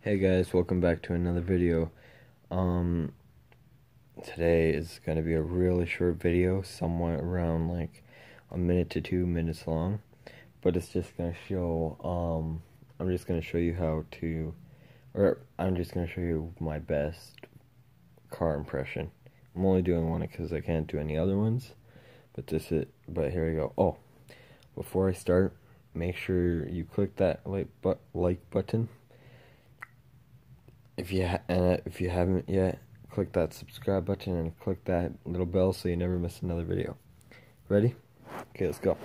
Hey guys, welcome back to another video. Today is going to be a really short video, somewhere around like a minute to 2 minutes long. But it's just going to show, I'm just going to show you I'm just going to show you my best car impression. I'm only doing one because I can't do any other ones. But here we go. Oh, before I start, make sure you click that like button. If you haven't yet, click that subscribe button and click that little bell so you never miss another video. Ready? Okay, let's go.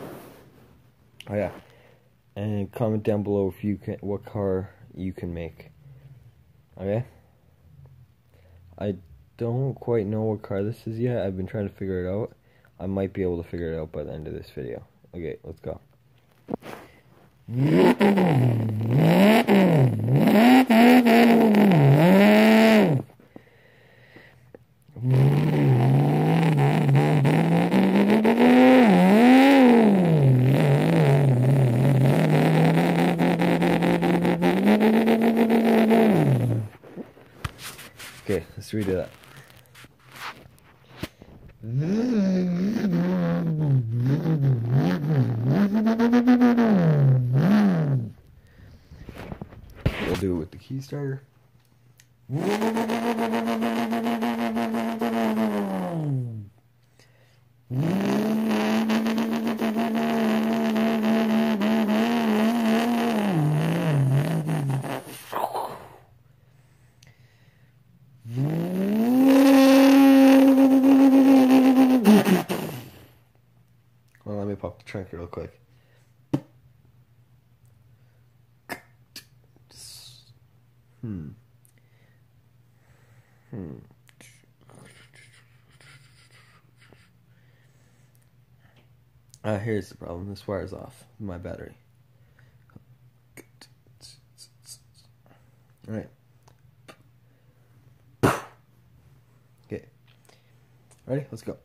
Oh yeah, and comment down below what car you can make. Okay. I don't quite know what car this is yet. I've been trying to figure it out. I might be able to figure it out by the end of this video. Okay, let's go. Okay, let's redo that. We'll do it with the key starter. Well, let me pop the trunk real quick. Here's the problem. This wire's off. My battery. Alright. Okay. Ready? Let's go.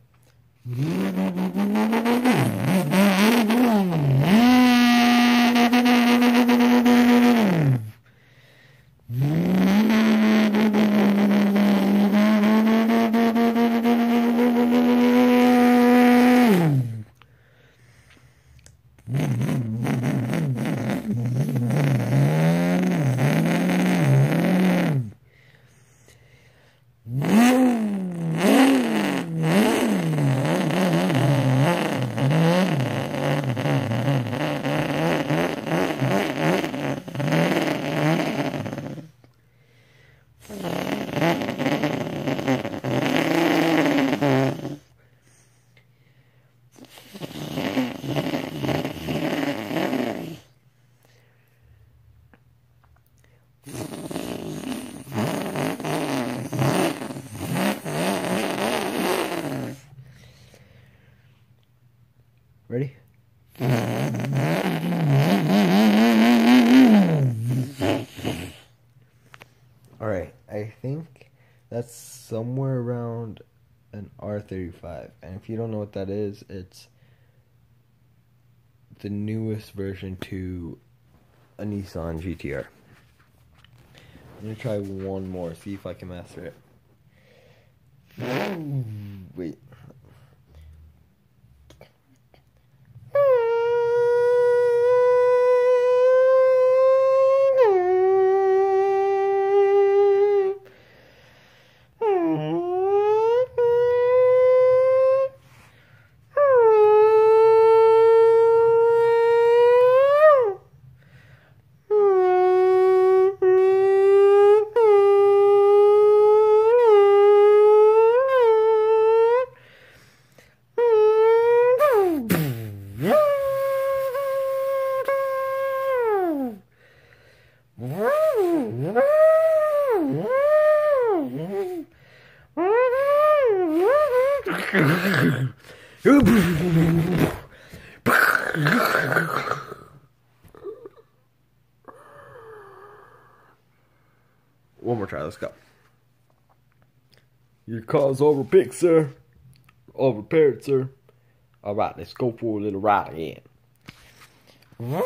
Ready? Alright, I think that's somewhere around an R35. And if you don't know what that is, it's the newest version to a Nissan GTR. I'm going to try one more, see if I can master it. Wait. One more try, let's go. Your car's all repaired, sir. All repaired, sir. Alright, let's go for a little ride again. Woo!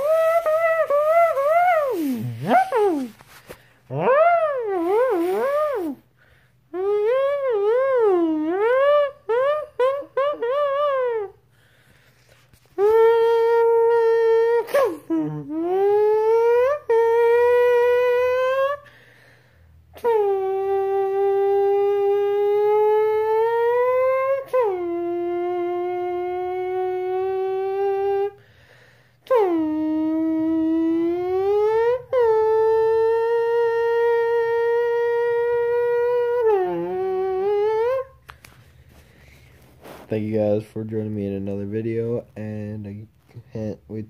thank you guys for joining me in another video, and I can't wait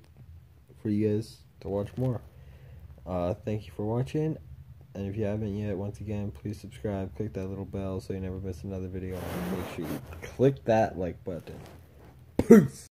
for you guys to watch more. Thank you for watching, and if you haven't yet, once again, please subscribe, click that little bell so you never miss another video, and make sure you click that like button. Peace!